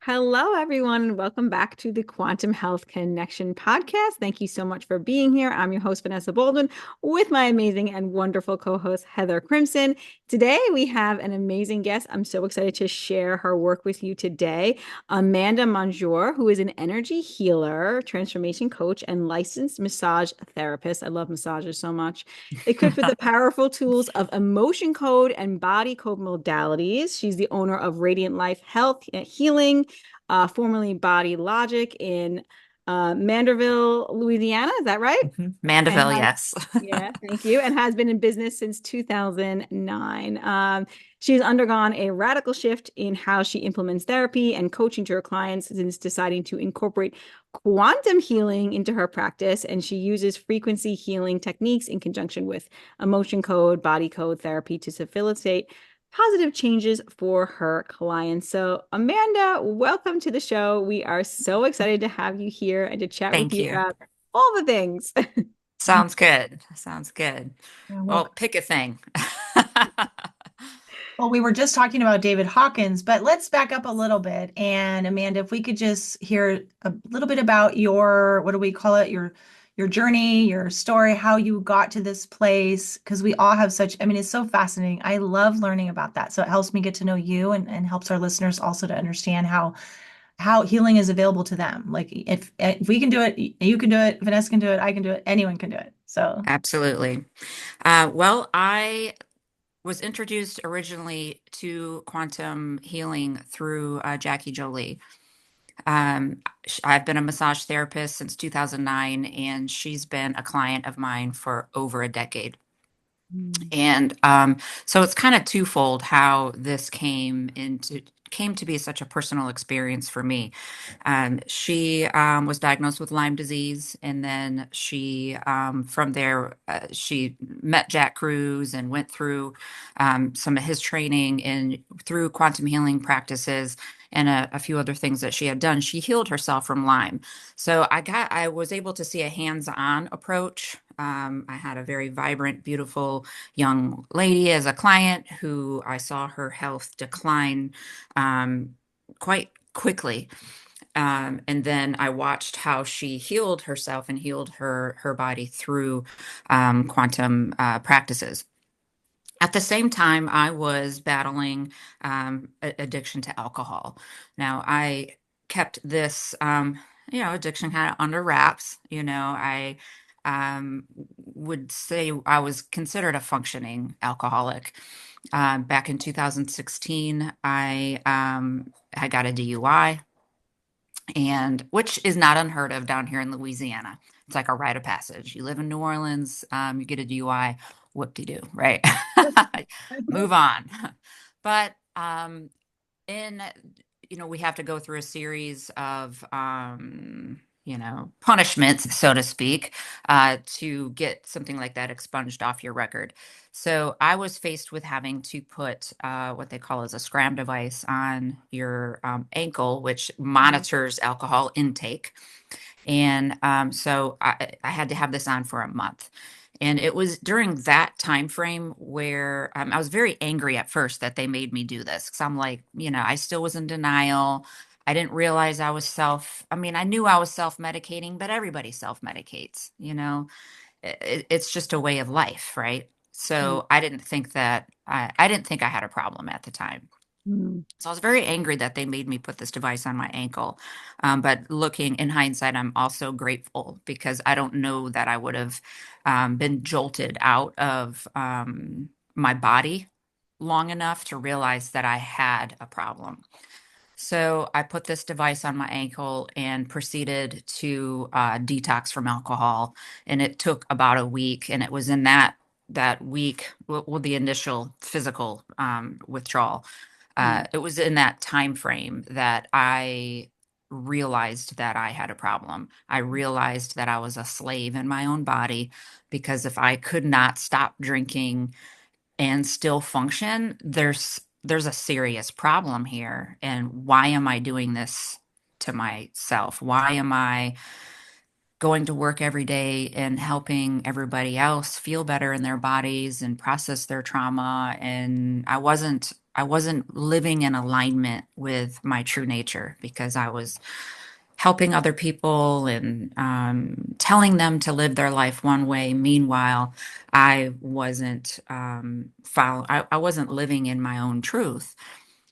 Hello, everyone, and welcome back to the Quantum Health Connection podcast. Thank you so much for being here. I'm your host, Vanessa Baldwin, with my amazing and wonderful co host, Heather Crimson. Today, we have an amazing guest. I'm so excited to share her work with you today. Amanda Monjure, who is an energy healer, transformation coach, and licensed massage therapist. I love massages so much. Equipped with the powerful tools of emotion code and body code modalities. She's the owner of Radiant Life Health Healing, formerly Body Logic in Manderville, Louisiana. Is that right? And Mandeville, has, yes. yeah, thank you. And has been in business since 2009. She's undergone a radical shift in how she implements therapy and coaching to her clients since deciding to incorporate quantum healing into her practice. And she uses frequency healing techniques in conjunction with emotion code, body code therapy to facilitate positive changes for her clients. So, Amanda, welcome to the show. We are so excited to have you here and to chat with Thank you you. about all the things. Sounds good. Sounds good. Yeah, well, Well, pick a thing. well, we were just talking about David Hawkins, but let's back up a little bit. And Amanda, if we could just hear a little bit about your, what do we call it? Your journey, your story, how you got to this place, because we all have such, I mean, it's so fascinating. I love learning about that. So it helps me get to know you and helps our listeners also to understand how healing is available to them. Like if we can do it, you can do it, Vanessa can do it, I can do it, anyone can do it. So Absolutely. Well, I was introduced originally to quantum healing through Jackie Jolie. I've been a massage therapist since 2009, and she's been a client of mine for over a decade. mm, And so it's kind of twofold how this came to be such a personal experience for me. She was diagnosed with Lyme disease, and then from there, she met Jack Cruz and went through some of his training and through quantum healing practices and a few other things that she had done. She healed herself from Lyme. So I was able to see a hands-on approach. I had a very vibrant, beautiful young lady as a client who I saw her health decline um, quite quickly. And then I watched how she healed herself and healed her body through quantum practices. At the same time, I was battling addiction to alcohol. Now, I kept this, addiction kind of under wraps. I would say I was considered a functioning alcoholic. Back in 2016, I got a DUI, and which is not unheard of down here in Louisiana. It's like a rite of passage. You live in New Orleans, you get a DUI, whoop-de-doo, right? Move on. But in we have to go through a series of punishments, so to speak, to get something like that expunged off your record. So I was faced with having to put what they call as a scram device on your ankle, which monitors alcohol intake. And so I had to have this on for a month. And it was during that time frame where I was very angry at first that they made me do this. Because I'm like, I still was in denial. I didn't realize I mean, I knew I was self-medicating, but everybody self-medicates. It's just a way of life, right? Right. So I didn't think I had a problem at the time. Mm. So I was very angry that they made me put this device on my ankle. But looking in hindsight, I'm also grateful because I don't know that I would have been jolted out of my body long enough to realize that I had a problem. So I put this device on my ankle and proceeded to detox from alcohol. And it took about a week. And it was in that week, well, the initial physical withdrawal, Mm. it was in that time frame that I realized that I had a problem. I realized that I was a slave in my own body because if I could not stop drinking and still function, there's a serious problem here. And why am I doing this to myself? Why am I going to work every day and helping everybody else feel better in their bodies and process their trauma. And I wasn't living in alignment with my true nature because I was helping other people and telling them to live their life one way. Meanwhile, I wasn't living in my own truth.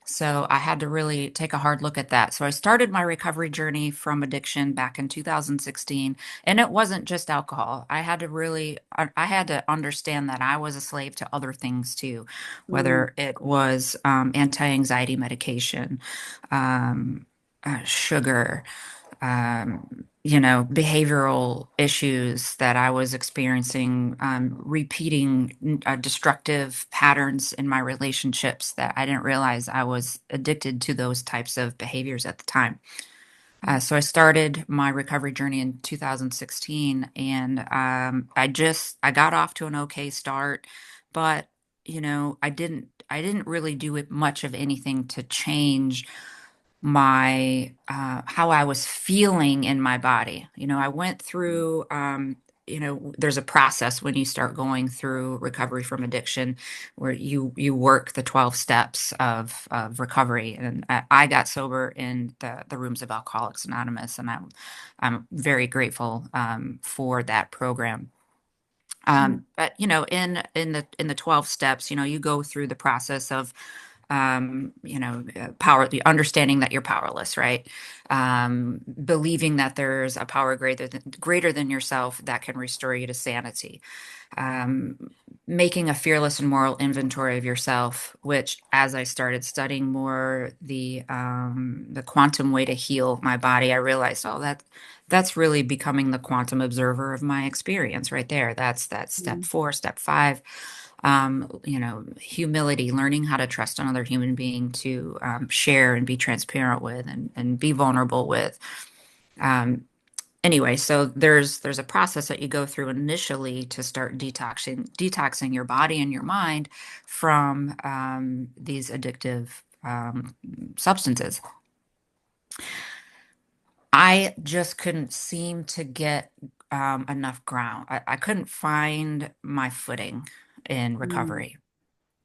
So I had to really take a hard look at that. So I started my recovery journey from addiction back in 2016, and it wasn't just alcohol. I had to understand that I was a slave to other things too, Mm, whether it was anti-anxiety medication, um, sugar, behavioral issues that I was experiencing, repeating destructive patterns in my relationships that I didn't realize I was addicted to those types of behaviors at the time. So I started my recovery journey in 2016, and I got off to an okay start, but I didn't really do it much of anything to change my how I was feeling in my body. I went through there's a process when you start going through recovery from addiction where you work the 12 steps of recovery. And I got sober in the rooms of Alcoholics Anonymous, and I'm very grateful for that program. mm, But in the 12 steps, you go through the process of power, the understanding that you're powerless, right? Believing that there's a power greater than yourself that can restore you to sanity. Um, Making a fearless and moral inventory of yourself, which, as I started studying more the quantum way to heal my body, I realized, oh, that's really becoming the quantum observer of my experience right there. That's step mm, 4, step 5. Humility, learning how to trust another human being to share and be transparent with and be vulnerable with. Um, anyway, so there's a process that you go through initially to start detoxing your body and your mind from these addictive substances. I just couldn't seem to get enough ground. I couldn't find my footing in mm, recovery.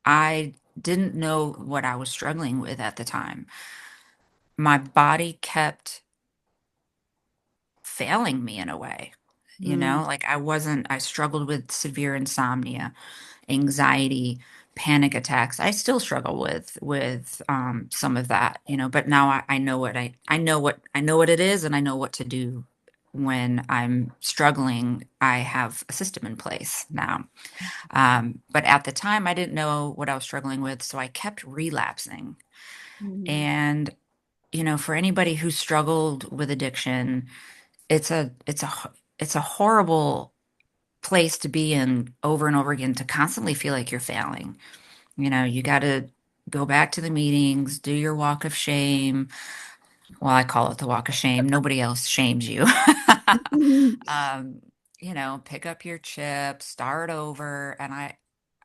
I didn't know what I was struggling with at the time. My body kept failing me in a way. mm, Like I struggled with severe insomnia, anxiety, panic attacks. I still struggle with some of that, but now I know what it is, and I know what to do when I'm struggling. I have a system in place now. But at the time I didn't know what I was struggling with, so I kept relapsing. mm, And for anybody who struggled with addiction, it's a horrible place to be in over and over again, to constantly feel like you're failing. You got to go back to the meetings, do your walk of shame. Well, I call it the walk of shame. Nobody else shames you. mm, um, pick up your chips, start over. And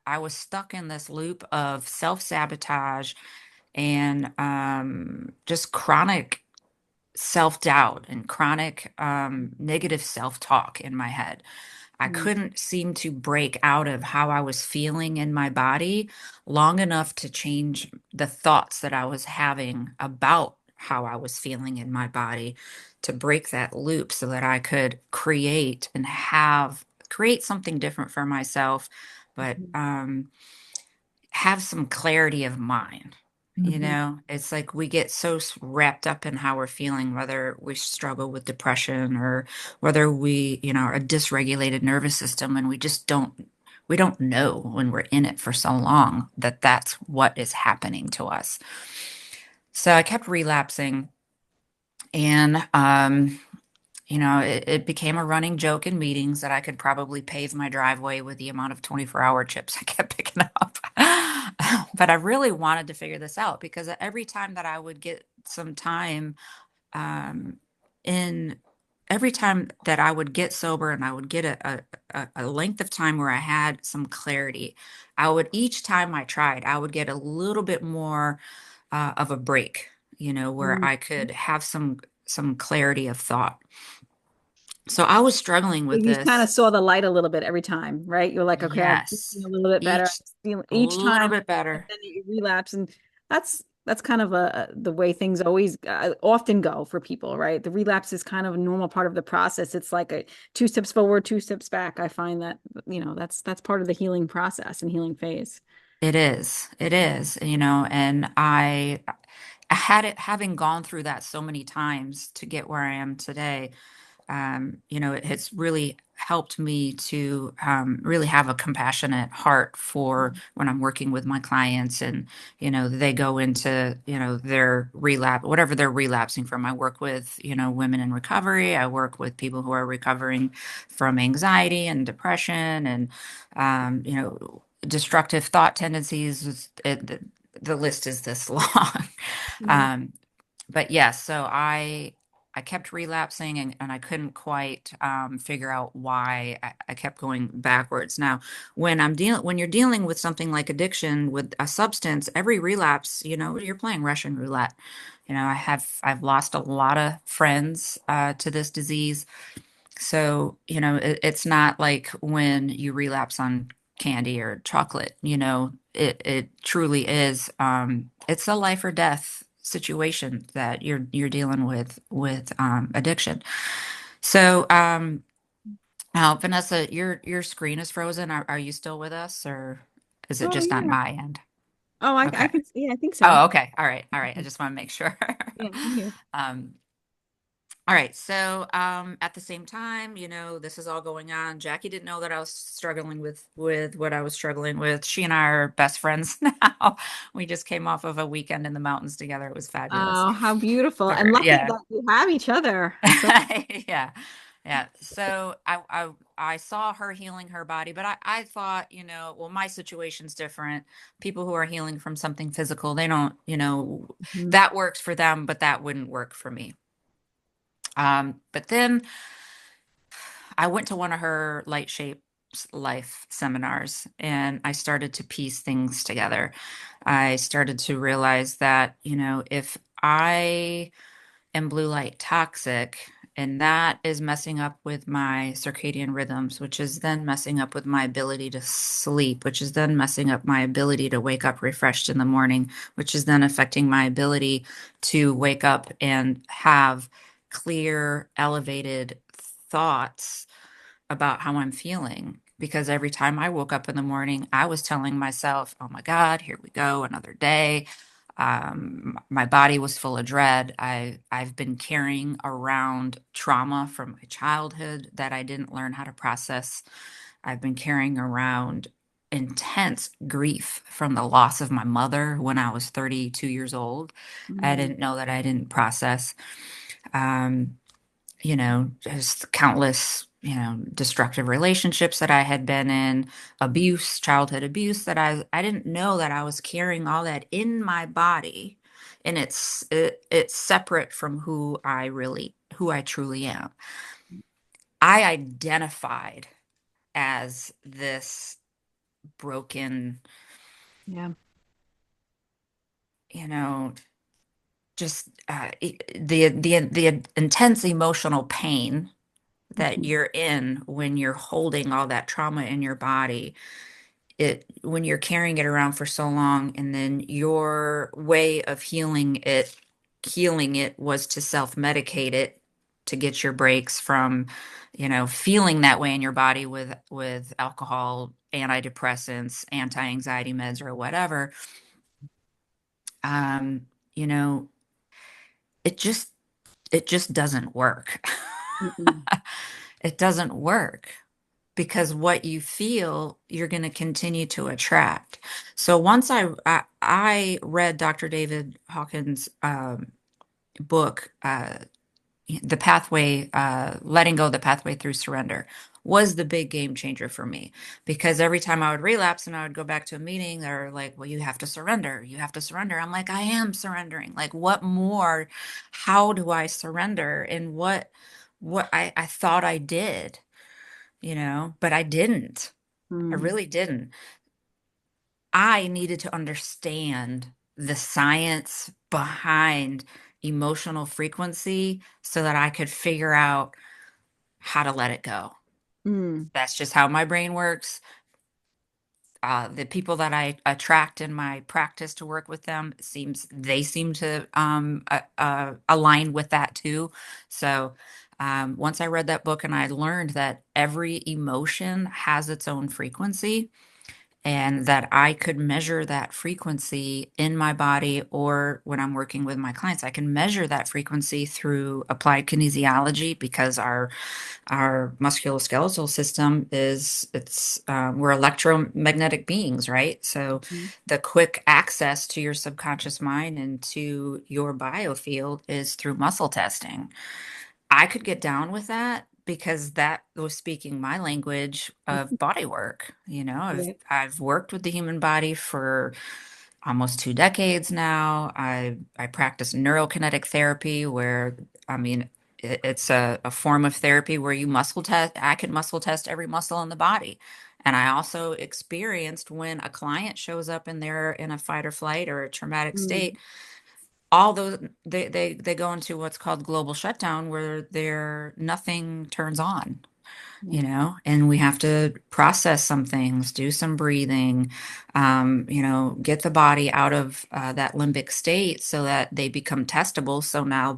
I was stuck in this loop of self-sabotage and just chronic self-doubt and chronic negative self-talk in my head. I mm, couldn't seem to break out of how I was feeling in my body long enough to change the thoughts that I was having about how I was feeling in my body, to break that loop so that I could create something different for myself, but have some clarity of mind. Mhm. It's like we get so wrapped up in how we're feeling, whether we struggle with depression or whether we are a dysregulated nervous system, and we don't know when we're in it for so long that that's what is happening to us. So I kept relapsing, and it became a running joke in meetings that I could probably pave my driveway with the amount of 24-hour chips I kept picking up. But I really wanted to figure this out, because every time that I would get some time, um, in every time that I would get sober and I would get a length of time where I had some clarity, each time I tried, I would get a little bit more of a break, where mm, I could have some clarity of thought. So I was struggling So with you kind of this. saw the light a little bit every time, right? You're like, okay, I'm feeling Yes. a little bit better. Each I'm feeling a each little time, bit and better. then you relapse, and that's kind of the way things always often go for people, right? The relapse is kind of a normal part of the process. It's like a two steps forward, two steps back. I find that, that's part of the healing process and healing phase. It is. It is, and I had it having gone through that so many times to get where I am today. It has really helped me to really have a compassionate heart for when I'm working with my clients and, they go into, their relapse, whatever they're relapsing from. I work with, women in recovery. I work with people who are recovering from anxiety and depression and, destructive thought tendencies. The list is this long. Mhm. Um, but yes, so I kept relapsing and I couldn't quite figure out why I kept going backwards. Now, when you're dealing with something like addiction with a substance, every relapse, you're playing Russian roulette. I've lost a lot of friends to this disease. So, it's not like when you relapse on candy or chocolate, it truly is it's a life or death situation that you're dealing with addiction. So, now Vanessa, your screen is frozen. Are you still with us or is it Oh just on yeah. my end? Oh, I Okay. can. Yeah, I think so. Oh, okay. All right. All right. I Okay. just want to make sure. Yeah, I'm here. Um, All right. So, at the same time, this is all going on. Jackie didn't know that I was struggling with what I was struggling with. She and I are best friends now. We just came off of a weekend in the mountains together. It was fabulous. Oh, how beautiful. For And her. lucky Yeah. that you have each other. So, Yeah. Yeah. So I saw her healing her body, but I thought, well, my situation's different. People who are healing from something physical, they don't, mhm. that works for them, but that wouldn't work for me. But then I went to one of her light shapes life seminars and I started to piece things together. I started to realize that, if I am blue light toxic and that is messing up with my circadian rhythms, which is then messing up with my ability to sleep, which is then messing up my ability to wake up refreshed in the morning, which is then affecting my ability to wake up and have clear, elevated thoughts about how I'm feeling. Because every time I woke up in the morning, I was telling myself, oh my God, here we go, another day. My body was full of dread. I've been carrying around trauma from my childhood that I didn't learn how to process. I've been carrying around intense grief from the loss of my mother when I was 32 years old. I Mm, didn't know that I didn't process. Um, just countless, destructive relationships that I had been in, abuse, childhood abuse that I didn't know that I was carrying all that in my body. And it's separate from who I truly am. I identified as this broken, yeah. you know, just the intense emotional pain that Mhm. you're in when you're holding all that trauma in your body, it when you're carrying it around for so long and then your way of healing it was to self-medicate it to get your breaks from feeling that way in your body with alcohol, antidepressants, anti-anxiety meds or whatever. um you know it just it just doesn't work. Mm-mm. It doesn't work because what you feel, you're going to continue to attract. So once I read Dr. David Hawkins' book, The Pathway, Letting Go, the Pathway Through Surrender, was the big game changer for me because every time I would relapse and I would go back to a meeting, they're like, well, you have to surrender. You have to surrender. I'm like, I am surrendering. Like, what more? How do I surrender? And what I thought I did, but I didn't. I Mm. really didn't. I needed to understand the science behind emotional frequency so that I could figure out how to let it go. Mm. That's just how my brain works. The people that I attract in my practice to work with them seem to align with that too. So once I read that book and I learned that every emotion has its own frequency, and that I could measure that frequency in my body, or when I'm working with my clients, I can measure that frequency through applied kinesiology because our musculoskeletal system is it's we're electromagnetic beings, right? So Mhm. the quick access to your subconscious mind and to your biofield is through muscle testing. I could get down with that because that was speaking my language of body work. Right. I've worked with the human body for almost 2 decades now. I practice neurokinetic therapy where, I mean, it's a form of therapy where you muscle test. I can muscle test every muscle in the body. And I also experienced when a client shows up and they're in a fight or flight or a traumatic Mm. state, all those they go into what's called global shutdown where their nothing turns on, Yeah. and we have to process some things, do some breathing, get the body out of that limbic state so that they become testable. So now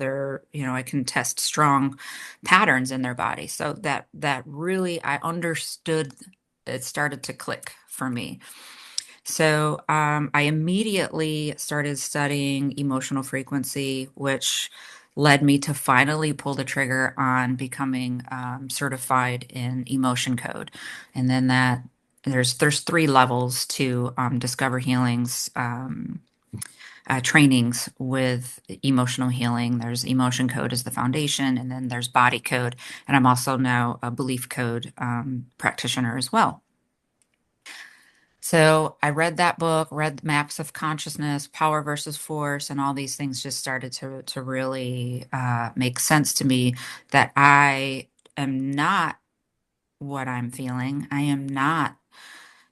I can test strong patterns in their body. So that really, I understood, it started to click for me. So I immediately started studying emotional frequency, which led me to finally pull the trigger on becoming certified in emotion code. And then there's 3 levels to Discover Healing's trainings with emotional healing. There's emotion code as the foundation, and then there's body code. And I'm also now a belief code practitioner as well. So I read that book, read Maps of Consciousness, Power versus Force, and all these things just started to really make sense to me that I am not what I'm feeling. I am not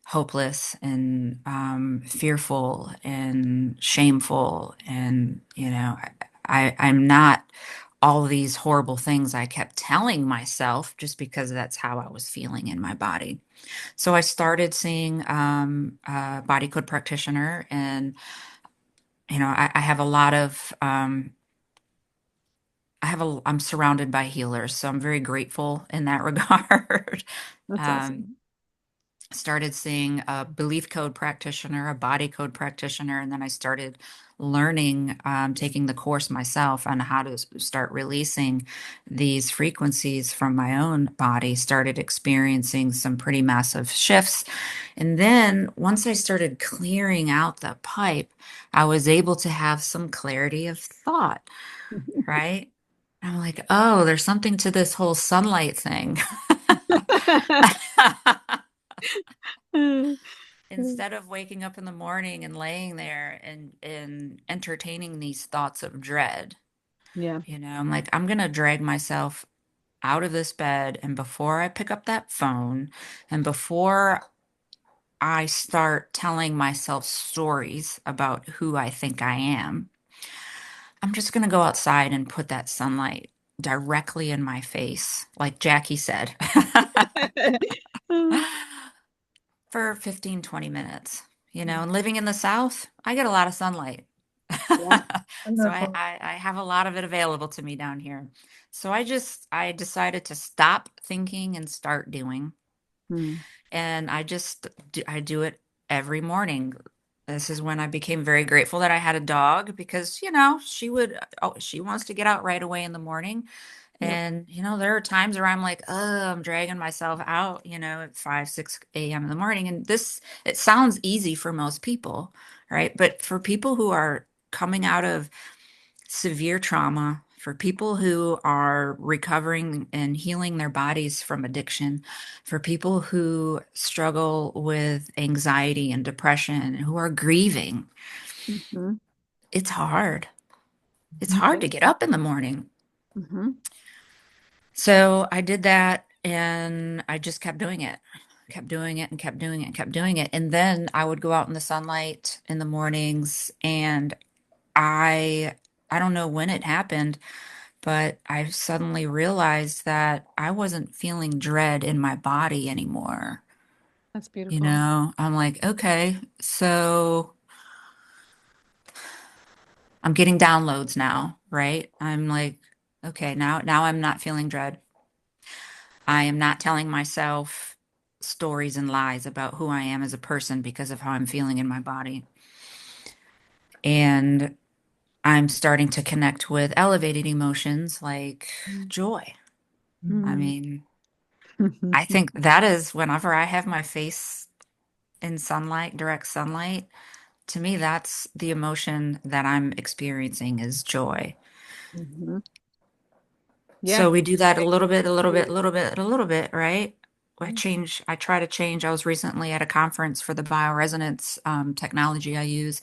hopeless and fearful and shameful, and I'm not all these horrible things I kept telling myself just because that's how I was feeling in my body. So I started seeing a body code practitioner, and I have a lot of I'm surrounded by healers, so I'm very grateful in that regard. That's um, awesome. Started seeing a belief code practitioner, a body code practitioner, and then I started learning, taking the course myself on how to start releasing these frequencies from my own body, started experiencing some pretty massive shifts. And then once I started clearing out the pipe, I was able to have some clarity of thought, right? I'm like, oh, there's something to this whole sunlight thing. Instead of waking up in the morning and laying there and entertaining these thoughts of dread, Yeah. I'm like, I'm gonna drag myself out of this bed, and before I pick up that phone, and before I start telling myself stories about who I think I am, I'm just gonna go outside and put that sunlight directly in my face, like Jackie said. For 15, 20 minutes, and living in the South, I get a lot of sunlight. Yeah. So Wonderful. I have a lot of it available to me down here. So I decided to stop thinking and start doing. Mm. And I do it every morning. This is when I became very grateful that I had a dog because, she wants to get out right away in the morning. Yep. And, there are times where I'm like, oh, I'm dragging myself out, at 5, 6 a.m. in the morning. And it sounds easy for most people, right? But for people who are coming out of severe trauma, for people who are recovering and healing their bodies from addiction, for people who struggle with anxiety and depression, who are grieving, Hmm. it's hard. It's hard to Okay. get up in the morning. Hmm. So I did that and I just kept doing it. Kept doing it and kept doing it and kept doing it. And then I would go out in the sunlight in the mornings and I I don't know when it happened, but I suddenly realized that I wasn't feeling dread in my body anymore. That's You beautiful. know, I'm like, okay, so I'm getting downloads now, right? I'm like, okay, now I'm not feeling dread. I am not telling myself stories and lies about who I am as a person because of how I'm feeling in my body. And I'm starting to connect with elevated emotions like joy. I Mm. mean, I think that is whenever I have my face in sunlight, direct sunlight, to me, that's the emotion that I'm experiencing is joy. Mhm. Yeah. So we do that a little bit, a little bit, a little bit, a little bit, right? I try to change. I was recently at a conference for the bioresonance technology I use,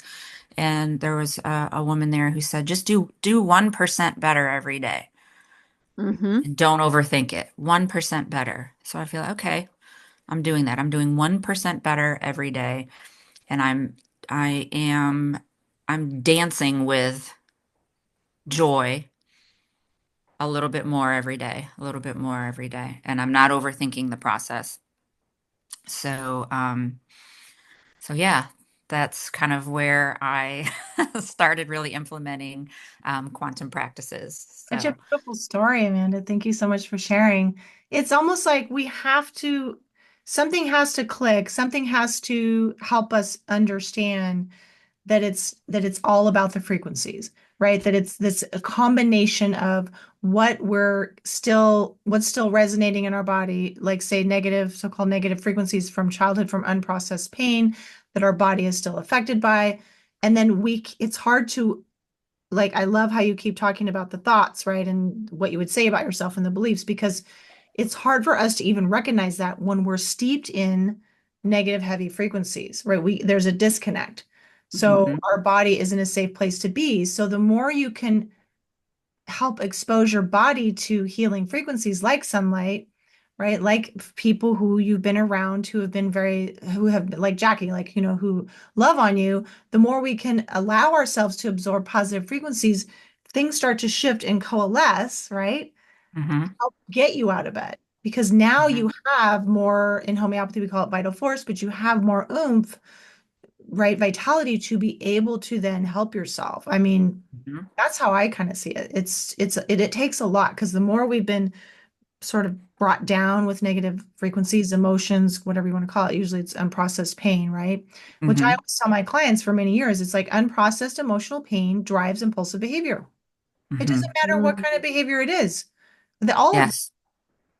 and there was a woman there who said, just do 1% better every day Hmm. and don't overthink it. 1% better. So I feel, okay, I'm doing that. I'm doing 1% better every day, and I am, I'm dancing with joy a little bit more every day, a little bit more every day. And I'm not overthinking the process. So, so yeah, that's kind of where I started really implementing quantum practices. Such a So, beautiful story, Amanda. Thank you so much for sharing. It's almost like we have to, something has to click, something has to help us understand that it's all about the frequencies, right? That it's this a combination of what's still resonating in our body, like say negative, so-called negative frequencies from childhood, from unprocessed pain that our body is still affected by. And then it's hard to, like, I love how you keep talking about the thoughts, right? And what you would say about yourself and the beliefs, because it's hard for us to even recognize that when we're steeped in negative heavy frequencies, right? There's a disconnect. So mhm, our body isn't a safe place to be. So the more you can help expose your body to healing frequencies like sunlight, right? Like people who you've been around who have been who have, like Jackie, like, who love on you, the more we can allow ourselves to absorb positive frequencies, things start to shift and coalesce, right? mhm, Help get you out of bed. Because now mhm, you have more, in homeopathy, we call it vital force, but you have more oomph, right? Vitality to be able to then help yourself. I mean, mhm, that's how I kind of see it. It takes a lot because the more we've been sort of brought down with negative frequencies, emotions, whatever you want to call it, usually it's unprocessed pain, right? Which I mhm, always tell my clients for many years, it's like unprocessed emotional pain drives impulsive behavior. It doesn't mhm. matter what Mm. kind of behavior it is.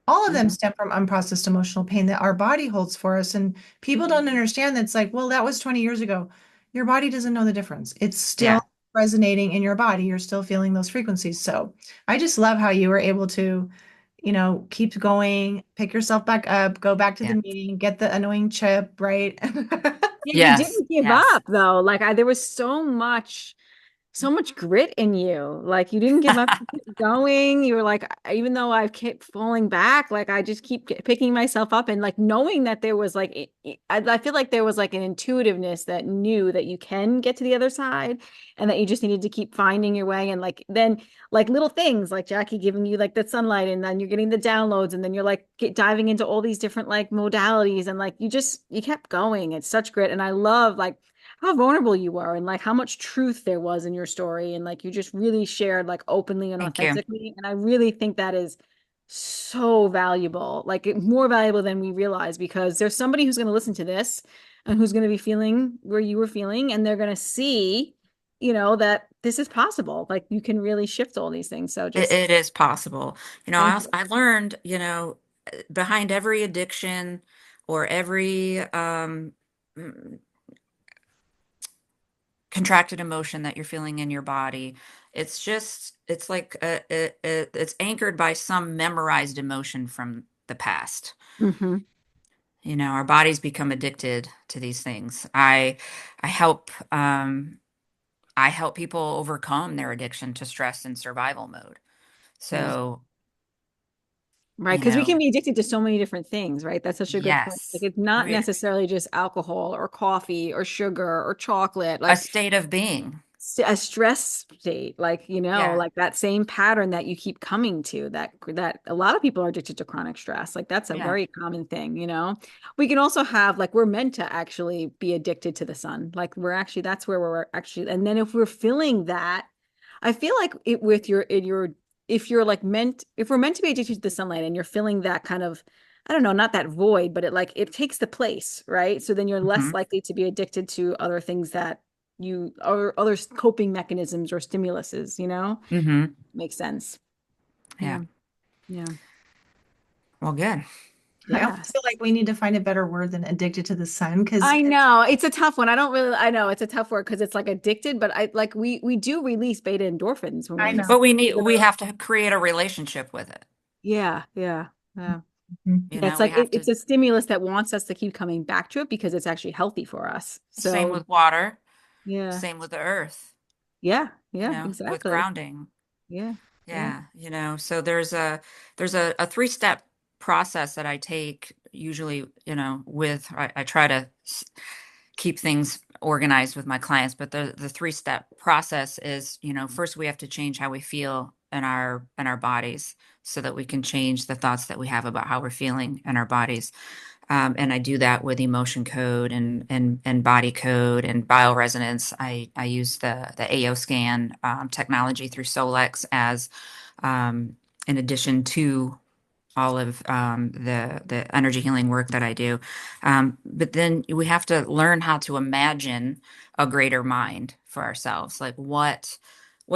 All of them Mhm. stem from unprocessed emotional pain that our body holds for us. And people don't understand that it's like, well, that was 20 years ago. Your body doesn't know the difference. It's still Yeah, resonating in your body. You're still feeling those frequencies. So I just love how you were able to, keep going, pick yourself back up, go back to the yeah, meeting, get the annoying chip, right? Yeah, you yes, didn't give yes. up though. Like there was so much grit in you. Like you didn't give up, you kept going. You were like, even though I've kept falling back, like I just keep picking myself up and like knowing that there was like, I feel like there was like an intuitiveness that knew that you can get to the other side and that you just needed to keep finding your way. And like, then like little things like Jackie giving you like the sunlight and then you're getting the downloads and then you're like diving into all these different like modalities and like you kept going. It's such grit. And I love like, how vulnerable you were and like how much truth there was in your story and like you just really shared like openly and Thank you. authentically and I really think that is so valuable, like more valuable than we realize, because there's somebody who's going to listen to this and who's going to be feeling where you were feeling and they're going to see, that this is possible, like you can really shift all these things. So just It is possible. thank you. I learned, behind every addiction or every mm, contracted emotion that you're feeling in your body, it's like it's anchored by some memorized emotion from the past. Hmm. Our bodies become addicted to these things. I help I help people overcome their addiction to stress and survival mode. Yes. So, Right, you because we know, can be addicted to so many different things, right? That's such a good point. Like yes, it's not we necessarily just alcohol or coffee or sugar or chocolate. a Like state of being. a stress state, like, Yeah. like that same pattern that you keep coming to, that a lot of people are addicted to chronic stress. Like that's a Yeah. very common thing. We can also have, like, we're meant to actually be addicted to the sun. Like we're actually, that's where we're actually, and then if we're feeling that, I feel like it with your in your if you're like meant if we're meant to be addicted to the sunlight and you're feeling that kind of, I don't know, not that void, but it takes the place, right? So then you're less Hmm. likely to be addicted to other things that you or other coping mechanisms or stimuluses. Hmm. Makes sense. Yeah. Yeah. Yeah. Well, good. I almost Yes. feel like we need to find a better word than addicted to the sun because I know it's a tough one. I know it's a tough word because it's like addicted, but I like we do release beta endorphins when I we know. But we have to create a relationship with it. yeah, yeah, yeah. Mhm. You Yeah, it's know, we like have it's to, a stimulus that wants us to keep coming back to it because it's actually healthy for us. same So, with water, yeah. same with the earth, Yeah, you yeah, know, with exactly. grounding. Yeah, yeah. Yeah, you know, so there's a three-step process that I take usually, you know, with I try to keep things organized with my clients, but the three-step process is, you know, first we have to change how we feel in our bodies so that we can change the thoughts that we have about how we're feeling in our bodies. And I do that with emotion code and body code and bioresonance. I use the AO scan technology through Solex as um, in addition to all of the energy healing work that I do. But then we have to learn how to imagine a greater mind for ourselves. Like what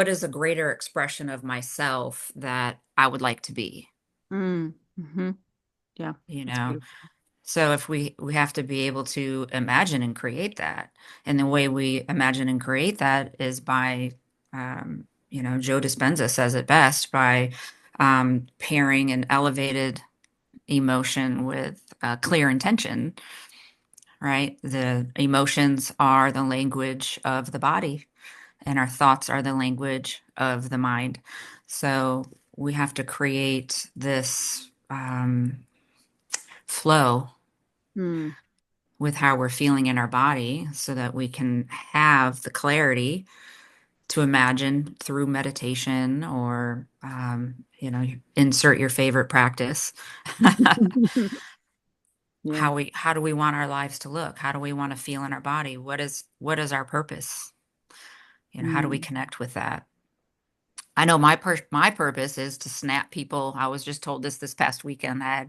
is a greater expression of myself that I would like to be, Mm, hmm. Yeah, you that's know? beautiful. So if we have to be able to imagine and create that, and the way we imagine and create that is by, you know, Joe Dispenza says it best by pairing an elevated emotion with clear intention, right? The emotions are the language of the body, and our thoughts are the language of the mind. So we have to create this flow Mm, with how we're feeling in our body so that we can have the clarity to imagine through meditation or you know, insert your favorite practice. yeah. How do we want our lives to look? How do we want to feel in our body? What is our purpose? You know, how do we Mm. connect with that? I know my purpose is to snap people. I was just told this past weekend. I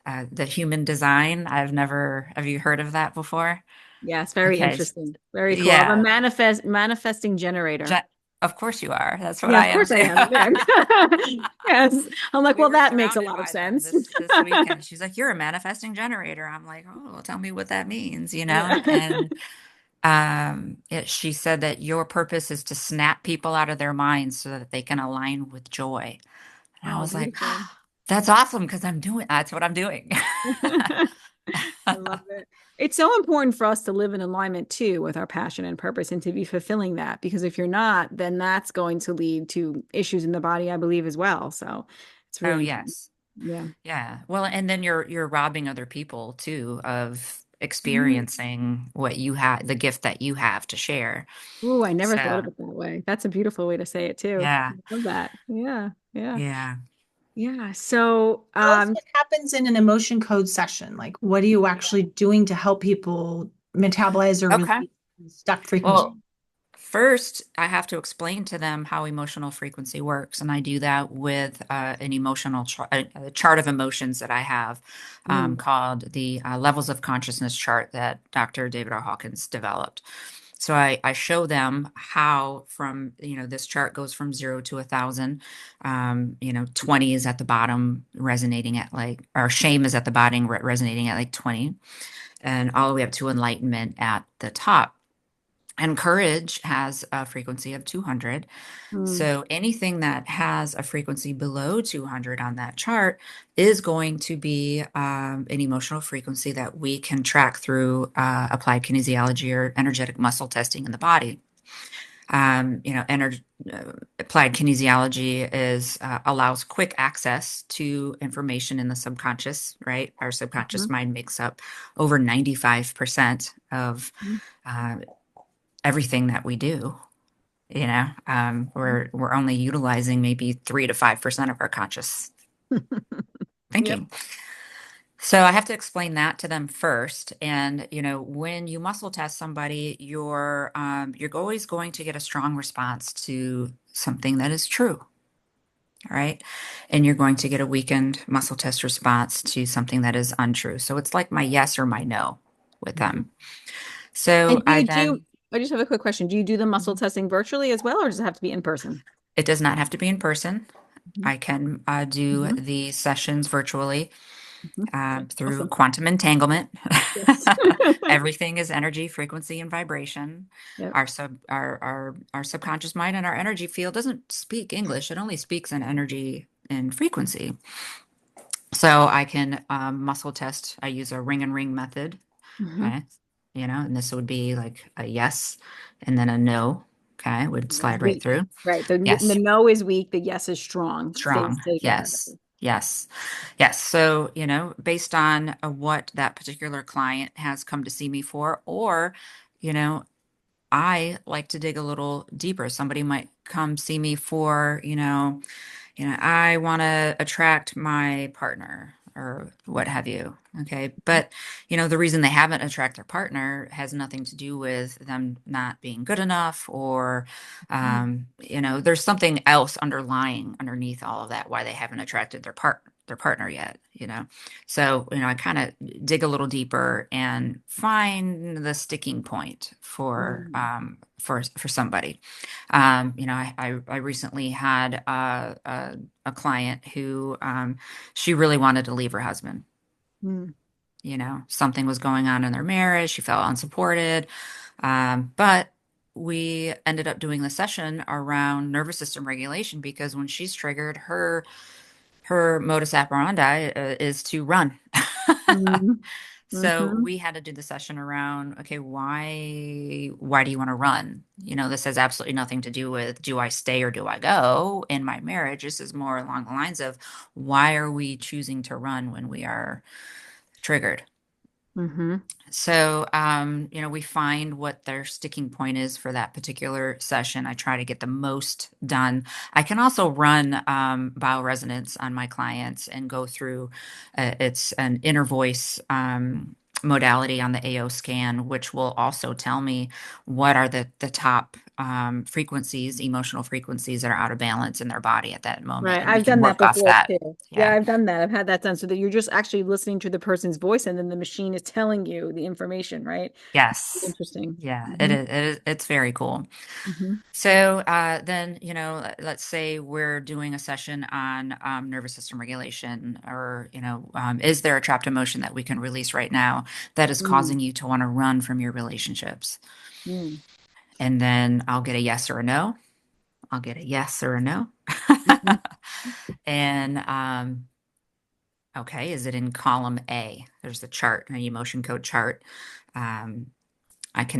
had the human design. Have you heard of that before? Yeah, it's very Okay. interesting. Very cool. I'm a Yeah. manifesting generator. Je- of course you are. That's what Yeah, I of am course I too. am. Yeah. Yes. I'm like, We well, were that makes a surrounded lot of by them sense. this weekend. She's like, "You're a manifesting generator." I'm like, "Oh, well, tell me what that means," you know? Yeah. And she said that your purpose is to snap people out of their minds so that they can align with joy. And I Oh, was like, beautiful. "That's awesome because that's what I'm doing." I love it. It's so important for us to live in alignment too with our passion and purpose and to be fulfilling that because if you're not, then that's going to lead to issues in the body, I believe, as well. So it's Oh, really important. yes. Yeah. Yeah. Well, and then you're robbing other people too of Mhm. experiencing what you have, the gift that you have to share. Oh, I never thought So, of it that way. That's a beautiful way to say it too. yeah. I love that. Yeah. Yeah. Yeah. Yeah. So, Tell us what happens in an emotion code session. Like, what are you actually doing to help people metabolize or Okay. release stuck frequency? Well, first, I have to explain to them how emotional frequency works, and I do that with an a chart of emotions that I have mm, called the Levels of Consciousness chart that Dr. David R. Hawkins developed. So I show them how from, you know, this chart goes from 0 to 1,000. You know, 20 is at the bottom, resonating at like, or shame is at the bottom, resonating at like 20, and all the way up to enlightenment at the top. And courage has a frequency of 200. mm, So anything that has a frequency below 200 on that chart is going to be an emotional frequency that we can track through applied kinesiology or energetic muscle testing in the body. You know, applied kinesiology is allows quick access to information in the subconscious, right? Our subconscious mhm, mind makes up over 95% of mhm. uh, everything that we do. We're only utilizing maybe 3 to 5% of our conscious Yep. thinking. So I have to explain that to them first. And, when you muscle test somebody, you're always going to get a strong response to something that is true. All right. And you're going to get a weakened muscle test response to something that is untrue. So it's like my yes or my no with Mhm. them. So And I then, I just have a quick question. Do you do the muscle Mhm. testing virtually as well, or does it have to be in person? It does not have to be in person. Mhm. I can do Mhm. the sessions virtually Mhm. through Awesome. quantum entanglement. Yes. Everything is energy, frequency, and vibration. Yep. Our subconscious mind and our energy field doesn't speak English. It only speaks in energy and frequency. So I can muscle test. I use a ring and ring method. Mhm. Okay. And this would be like a yes and then a no. Okay. Would slide right Weak. through. Right. The Yes. no is weak, the yes is strong. Strong. Stay together. Yes. Yes. Yes. So, based on what that particular client has come to see me for, or, you know, I like to dig a little deeper. Somebody might come see me for, I want to attract my partner or what have you. Okay. But, the reason they haven't attract their partner has nothing to do with them not being good enough or, Mhm. there's something else underlying underneath all of that, why they haven't attracted their partner yet. So, I kind of dig a little deeper and find the sticking point Mhm. for somebody. I recently had a client who she really wanted to leave her husband. Mhm. Something was going on in their marriage. She felt unsupported. But we ended up doing the session around nervous system regulation because when she's triggered, her modus operandi is to run. Mhm. So Mhm. we had to do the session around, okay, why do you want to run? This has absolutely nothing to do with do I stay or do I go in my marriage? This is more along the lines of why are we choosing to run when we are triggered? Mhm. So, we find what their sticking point is for that particular session. I try to get the most done. I can also run bioresonance on my clients and go through, it's an inner voice modality on the AO scan, which will also tell me what are the top frequencies, emotional frequencies that are out of balance in their body at that moment. Right. And we I've can done that work off before that. too. Yeah, Yeah. I've done that. I've had that done so that you're just actually listening to the person's voice and then the machine is telling you the information, right? Yes. Interesting. Yeah, it Hmm. is. It's very cool. Hmm. So then, let's say we're doing a session on nervous system regulation, or, is there a trapped emotion that we can release right now that is Mm. causing you to want to run from your relationships? Mm. And then I'll get a yes or a no. I'll get a yes or a no. Mhm. And okay, is it in column A? There's the chart, an emotion code chart. Um,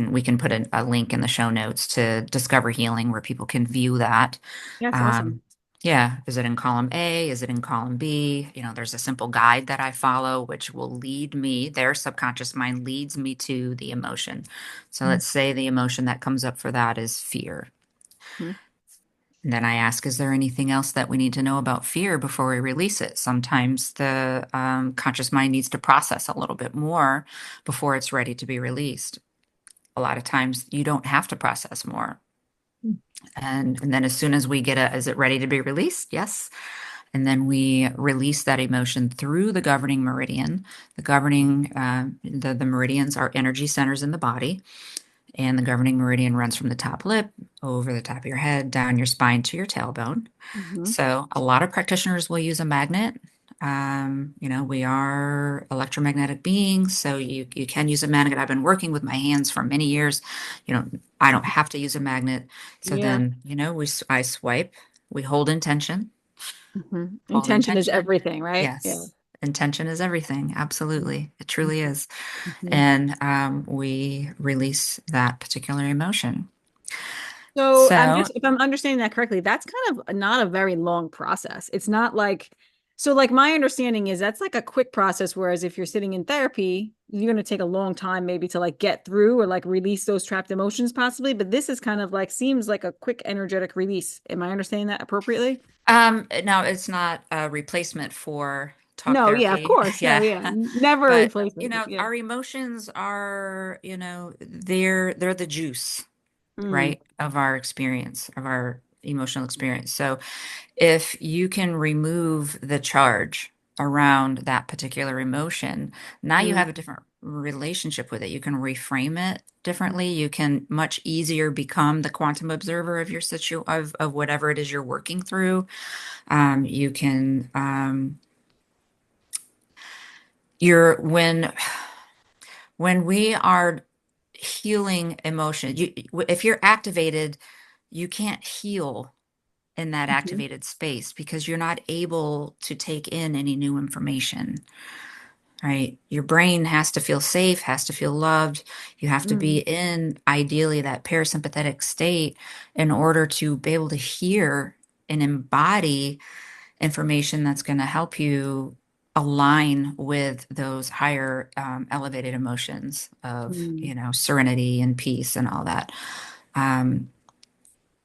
we can put a link in the show notes to Discover Healing where people can view that. That's Um, awesome. yeah, is it in column A? Is it in column B? There's a simple guide that I follow, which will lead me, their subconscious mind leads me to the emotion. So Mhm. let's say the emotion that comes up for that is fear. And then I ask, is there anything else that we need to know about fear before we release it? Sometimes the conscious mind needs to process a little bit more before it's ready to be released. A lot of times you don't have to process more. And then as soon as we get is it ready to be released? Yes. And then we release that emotion through the governing meridian. The meridians are energy centers in the body. And the governing meridian runs from the top lip over the top of your head, down your spine to your tailbone. Hmm. So a lot of practitioners will use a magnet. We are electromagnetic beings, so you can use a magnet. I've been working with my hands for many years. You know, I don't have to use a magnet. So Yeah. then, I swipe, we hold intention, Hmm. hold Intention is intention. everything, right? Yeah. Yes, intention is everything. Absolutely, it truly is. Hmm. And we release that particular emotion. So So if I'm understanding that correctly, that's kind of not a very long process. It's not like So, like, my understanding is that's like a quick process, whereas if you're sitting in therapy, you're going to take a long time maybe to like get through or like release those trapped emotions, possibly. But this is kind of like seems like a quick, energetic release. Am I understanding that appropriately? No, it's not a replacement for talk No, yeah, of therapy. course. No, Yeah. yeah. Never But, replacement. Yeah. our emotions are, they're the juice, Mm, right, of our experience, of our emotional experience. So if you can remove the charge around that particular emotion, now you mm, have a different relationship with it. You can reframe it differently. You can much easier become the quantum observer of your of whatever it is you're working through. You can you're when we are healing emotion, if you're activated, you can't heal in that mhm, activated space because you're not able to take in any new information, right? Your brain has to feel safe, has to feel loved. You have to be mm, in ideally that parasympathetic state in order to be able to hear and embody information that's going to help you align with those higher elevated emotions of, mm. serenity and peace and all that. Um,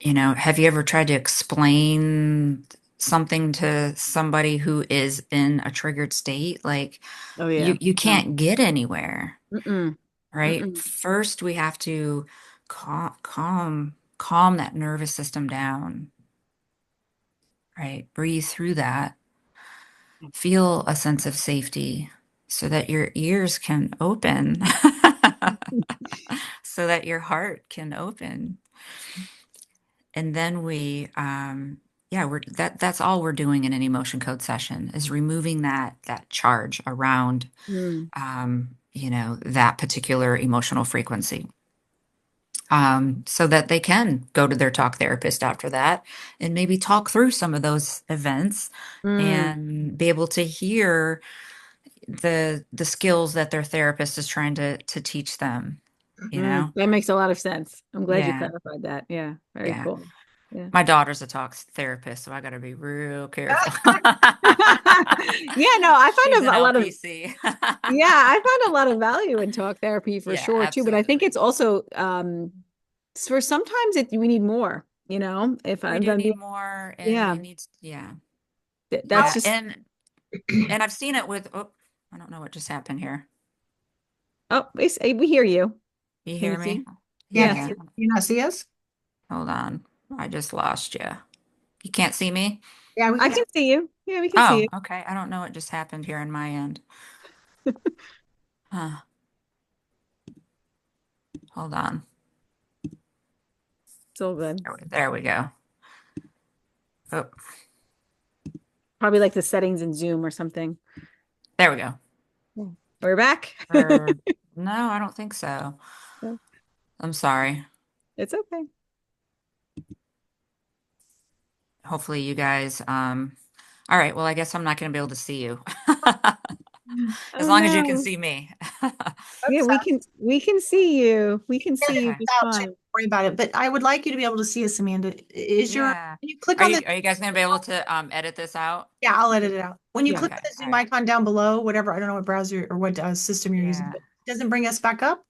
have you ever tried to explain something to somebody who is in a triggered state? Like Oh, yeah. you No. can't get anywhere, Mm-mm. right? Mm-mm. First, we have to calm that nervous system down, right? Breathe through that. Feel a sense of safety so that your ears can open, so that your heart can open. And then yeah, that's all we're doing in an emotion code session is removing that charge around, Mm, that particular emotional frequency. So that they can go to their talk therapist after that and maybe talk through some of those events mm, and be able to hear the skills that their therapist is trying to teach them, you mm. know? That makes a lot of sense. I'm glad you Yeah, clarified that. Yeah. Very yeah. cool. Yeah. My daughter's a talk therapist, so I got to be real careful. Yeah, no, I She's find an a lot of LPC. yeah, I find a lot of value in talk therapy for Yeah, sure too, but I think absolutely. it's also for sometimes we need more, if We I'm do gonna be need more, and yeah, it needs, yeah, that's yeah, How just and I've seen it with. Oh, I don't know what just happened here. oh, we hear you. You Can you hear me? see? yeah, Yes. Yeah. can you not see us? Hold on. I just lost you. You can't see me? Yeah, we I can. can see you. Yeah, we can see Oh, you. okay. I don't know what just happened here on my end. Huh. Hold on. It's all good. There we go. Oh, Probably like the settings in Zoom or something. there we go. Yeah. We're back. Or no, I don't think so. I'm sorry. It's okay. Hopefully you guys all right, well I guess I'm not going to be able to see you. As Oh long as you can no. see me. Yeah, Oops, we can see you. We can see you Okay. just out, so fine. don't worry about it. But I would like you to be able to see us, Amanda. Yeah. Can you click Are on you the, are you guys going to be able to edit this out? yeah, I'll edit it out. When you Yeah. click on Okay. the All Zoom right. icon down below, whatever, I don't know what browser or what system you're using, Yeah. but it doesn't bring us back up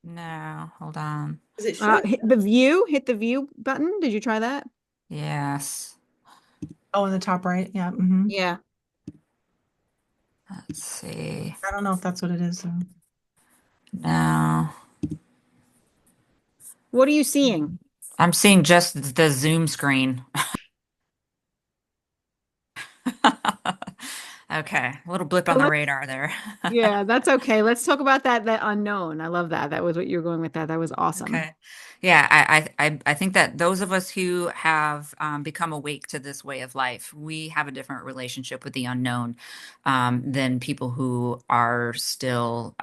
No, hold on. because it should. Hit the view button. Did you try that? Yes. Oh, in the top right. Yeah. Hmm. Yeah. Let's see. I don't know if that's what it is, though. No. What are you seeing? I'm seeing just the Zoom screen. Okay, a little blip on So the let's, radar there. yeah, that's okay. Let's talk about that unknown. I love that. That was what you were going with that. That was awesome. Okay. Yeah, I think that those of us who have become awake to this way of life, we have a different relationship with the unknown than people who are still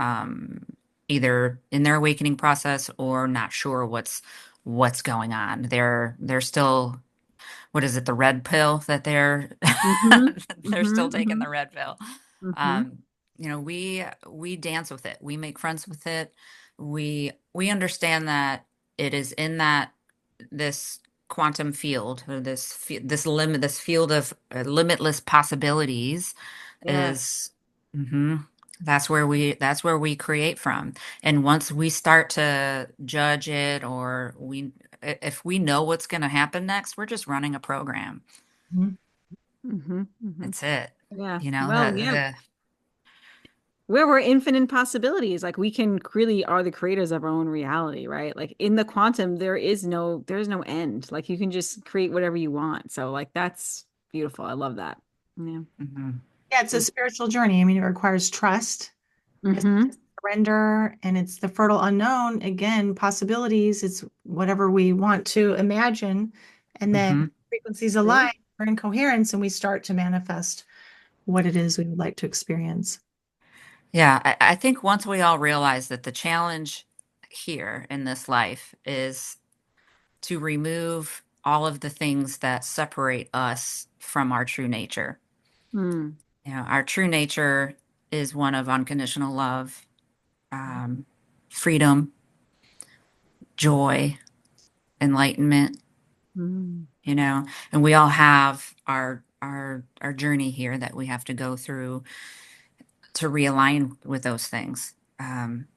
either in their awakening process or not sure what's going on. They're still, what is it, the red pill that Mm-hmm. they're still taking Mm-hmm. the red pill. Mm-hmm. Um, we dance with it. We make friends with it. We understand that it is in that this. quantum field, or this field of limitless possibilities Yes. is, mhm, that's where we create from. And once we start to judge it, or if we know what's going to happen next, we're just running a program. Mhm. Mm-hmm. Mm-hmm. That's it. Yeah. You know, Well, yeah. Where we're infinite possibilities, like we can really are the creators of our own reality, right? Like in the quantum, there's no end. Like you can just create whatever you want. So like that's beautiful. I love that. Yeah. mhm, Yeah, it's a spiritual journey. I mean, it requires trust, it's Mm-hmm. surrender, and it's the fertile unknown. Again, possibilities. It's whatever we want to imagine. And then mhm. frequencies align, we're in coherence, and we start to manifest what it is we would like to experience. Yeah, I think once we all realize that the challenge here in this life is to remove all of the things that separate us from our true nature. Mm. You know, our true nature is one of unconditional love, um, freedom, joy, enlightenment, Mm. you know, and we all have our journey here that we have to go through to realign with those things. And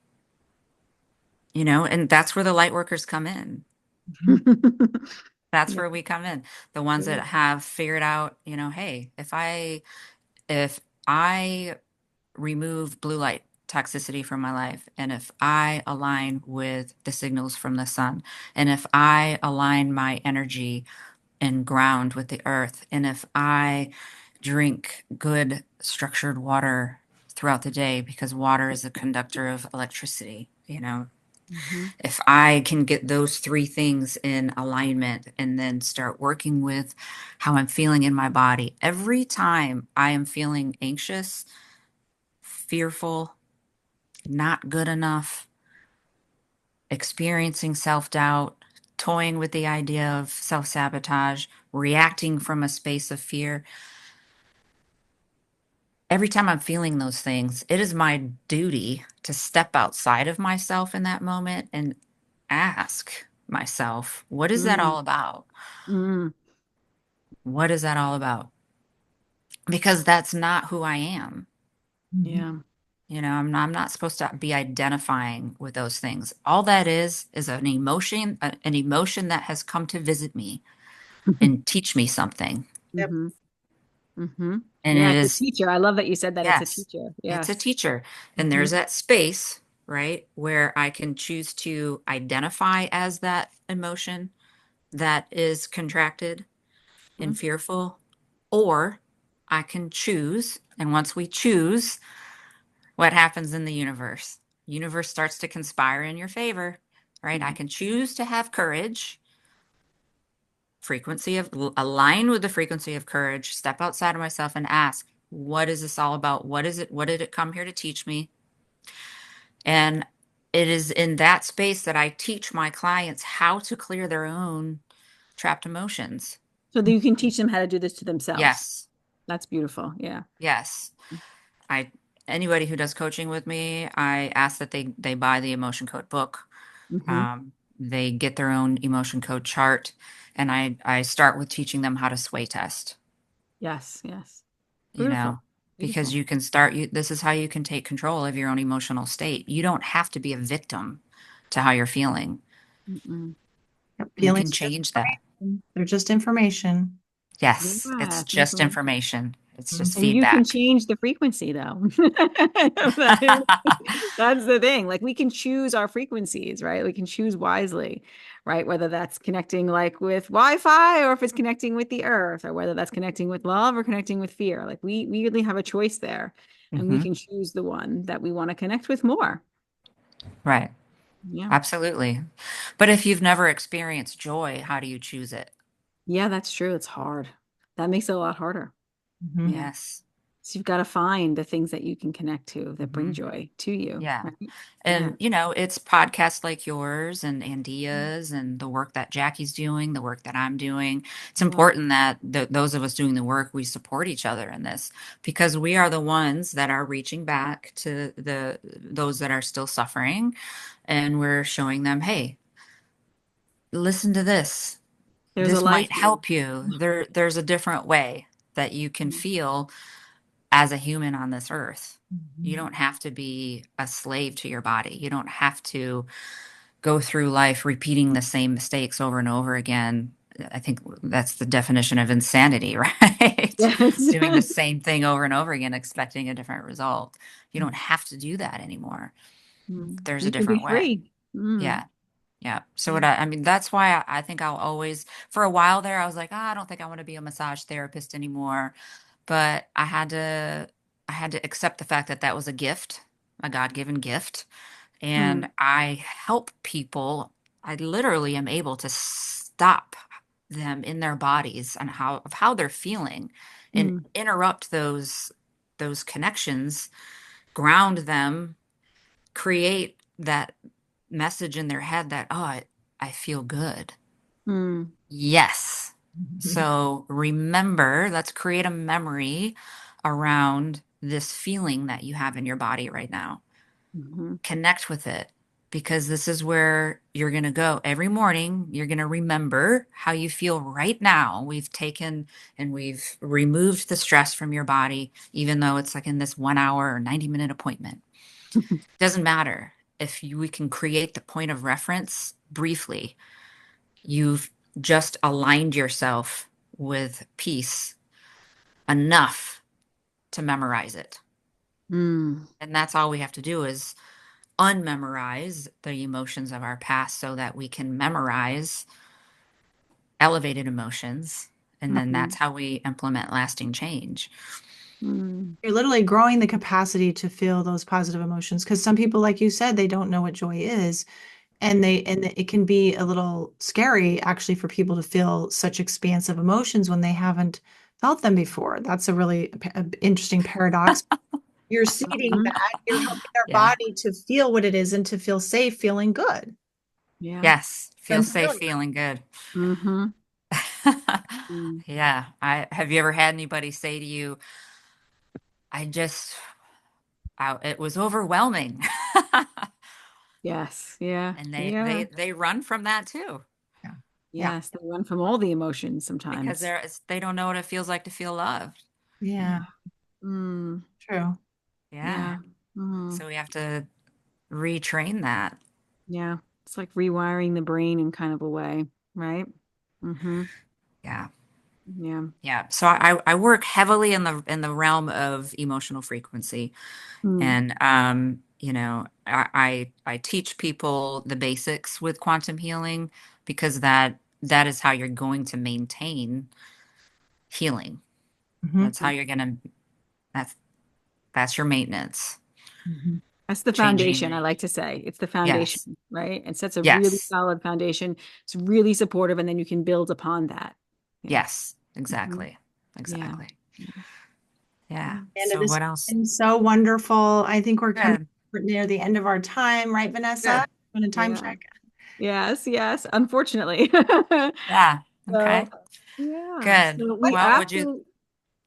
that's where the light workers come in. That's Yeah. where we come in. The ones that have figured out, hey, if I remove blue light toxicity from my life, and if I align with the signals from the sun, and if I align my energy and ground with the earth, and if I drink good structured water throughout the day, because water is a conductor of electricity, Mm-hmm. if I can get those three things in alignment and then start working with how I'm feeling in my body, every time I am feeling anxious, fearful, not good enough, experiencing self doubt, toying with the idea of self sabotage, reacting from a space of fear, every time I'm feeling those things, it is my duty to step outside of myself in that moment and ask myself, what is that Mm. all about? Mm. What is that all about? Because that's not who I am. Mhm. Yeah. I'm not supposed to be identifying with those things. All that is an emotion that has come to visit me and teach me something. Yep. Mm-hmm. Mm-hmm. And Yeah, it it's a is, teacher. I love that you said that it's a yes, teacher. it's a Yes. teacher. And Mm-hmm. there's that space, right, where I can choose to identify as that emotion that is contracted and fearful, or I can choose. And once we choose, what happens in the universe? Universe starts to conspire in your favor, right? I Yeah. can choose to have courage, align with the frequency of courage, step outside of myself and ask, what is this all about? What is it? What did it come here to teach me? And it is in that space that I teach my clients how to clear their own trapped emotions. So that you can teach them how to do this to themselves. Yes. That's beautiful. Yeah. Yes. I Anybody who does coaching with me, I ask that they buy the emotion code book. Mm-hmm. They get their own emotion code chart, and I start with teaching them how to sway test, Yes. Yes. you Beautiful. know, because Beautiful. this is how you can take control of your own emotional state. You don't have to be a victim to how you're feeling. Mm-mm. Yep. You can Feelings are just change that. information. They're just information. Yes, it's Yeah, it's just information. information. It's just Mhm. And you can feedback. change the frequency though. That that's the thing. Like we can choose our frequencies, right? We can choose wisely, right? Whether that's connecting like with Wi-Fi or if it's connecting with the earth or whether that's connecting with love or connecting with fear. Like we really have a choice there and we Hmm. can choose the one that we want to connect with more. Right. Yeah. Absolutely. But if you've never experienced joy, how do you choose it? Yeah, that's true. It's hard. That makes it a lot harder. Mhm. Yeah. Yes. So you've got to find the things that you can connect to that bring Hmm. joy to you, Yeah. right? Yeah. And, it's podcasts like yours and Andia's and the work that Jackie's doing, the work that I'm doing. It's Yeah. important that those of us doing the work, we support each other in this, because we are the ones that are reaching back to those that are still suffering, and we're showing them, hey, listen to this. There's a this life might here. help you. There's a different way that you can feel as a human on this earth. You Mhm. don't have to be a slave to your body. You don't have to go through life repeating the same mistakes over and over again. I think that's the definition of insanity, right? Yes. Doing the same thing over and over again, expecting a different result. You don't have to do that anymore. There's a You can be different way. free. Mm. Yeah. Yeah. So I mean, that's why I think I'll always, for a while there, I was like, I don't think I want to be a massage therapist anymore. But I had to accept the fact that that was a gift, a God-given gift. Mm. And I help people. I literally am able to stop them in their bodies and how they're feeling and Mm. interrupt those connections, ground them, create that message in their head that, oh, I feel good. Mm. Yes. So remember, let's create a memory around this feeling that you have in your body right now. Mhm. Connect with it because this is where you're going to go every morning. You're going to remember how you feel right now. We've taken and we've removed the stress from your body, even though it's like in this 1 hour or 90-minute appointment. Doesn't matter. If we can create the point of reference briefly, you've just aligned yourself with peace enough to memorize it. Mm. And that's all we have to do is unmemorize the emotions of our past so that we can memorize elevated emotions. And then that's Mhm. how we implement lasting change. Mm. You're literally growing the capacity to feel those positive emotions because some people, like you said, they don't know what joy is. And it can be a little scary actually for people to feel such expansive emotions when they haven't felt them before. That's a really interesting paradox. You're seeding Mhm. that, you're helping their Yeah. body to feel what it is and to feel safe, feeling good. Yeah. Yes. Feel safe, Unfamiliar. feeling good. Mhm. Mm. Yeah. I have you ever had anybody say to you, I just it was overwhelming. Yes. Yeah. And Yeah. they run from that too Yeah. Yeah. Yes. They run from all the emotions because sometimes. they don't know what it feels like to feel loved. Yeah. Yeah. Mm. True. Yeah. Yeah. Mm. So we have to retrain that. Yeah. It's like rewiring the brain in kind of a way, right? Mm-hmm. Yeah. Yeah. Yeah. So I work heavily in the realm of emotional frequency. Mm. And I teach people the basics with quantum healing because that is how you're going to maintain healing. Hmm. That's how you're gonna that's that's your maintenance. Hmm. That's the foundation, I Changing. like to say. It's the Yes. foundation, right? It sets a really Yes. solid foundation. It's really supportive, and then you can build upon that. Yeah. Yes. Hmm. Exactly. Yeah. Exactly. Yeah. Yeah. And So this has what else? been so wonderful. I think we're coming Good. near the end of our time, right, Vanessa? Good. Want a time Yeah. check? Yes. Yes. Unfortunately. Yeah. Okay. So, yeah. Good. So we Well, after, would you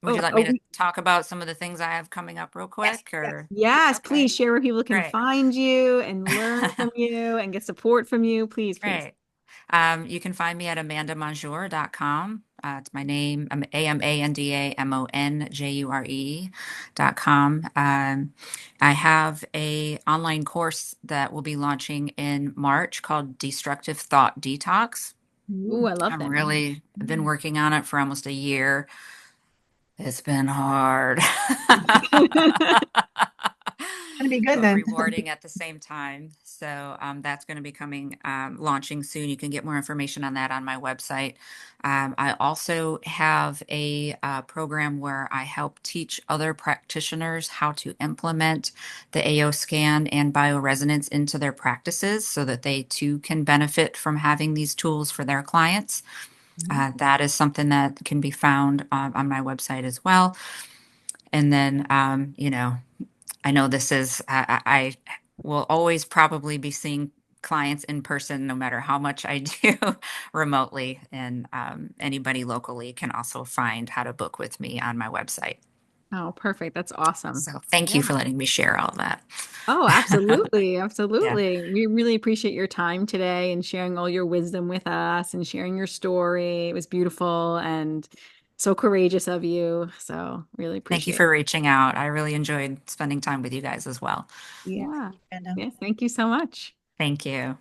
oh, like me oh, to talk about some of the things I have coming up real Yes, quick yes. or yes, okay. please share where people can Great. find you and learn from you and get support from you. Please, please. Great. You can find me at amandamonjure.com. It's my name, amandamonjure.com. I have a online course that will be launching in March called Destructive Thought Detox. Ooh, Ooh. I love that name. I've been working on it for almost a year. It's been hard. Gonna be good But then. rewarding at the same time. So that's going to be coming, launching soon. You can get more information on that on my website. I also have a program where I help teach other practitioners how to implement the AO scan and bioresonance into their practices so that they too can benefit from having these tools for their clients. That is something that can be found on my website as well. And then, I know this is, I will always probably be seeing clients in person no matter how much I do remotely. And anybody locally can also find how to book with me on my website. Oh, perfect. That's awesome. So thank you Yeah. for letting me share all that. Oh, absolutely. Yeah. Absolutely. We really appreciate your time today and sharing all your wisdom with us and sharing your story. It was beautiful and so courageous of you. So, really Thank you appreciate for it. reaching out. I really enjoyed spending time with you guys as well. Yeah, thank Yeah. you, Brenda. Yes. Thank you so much. Thank you.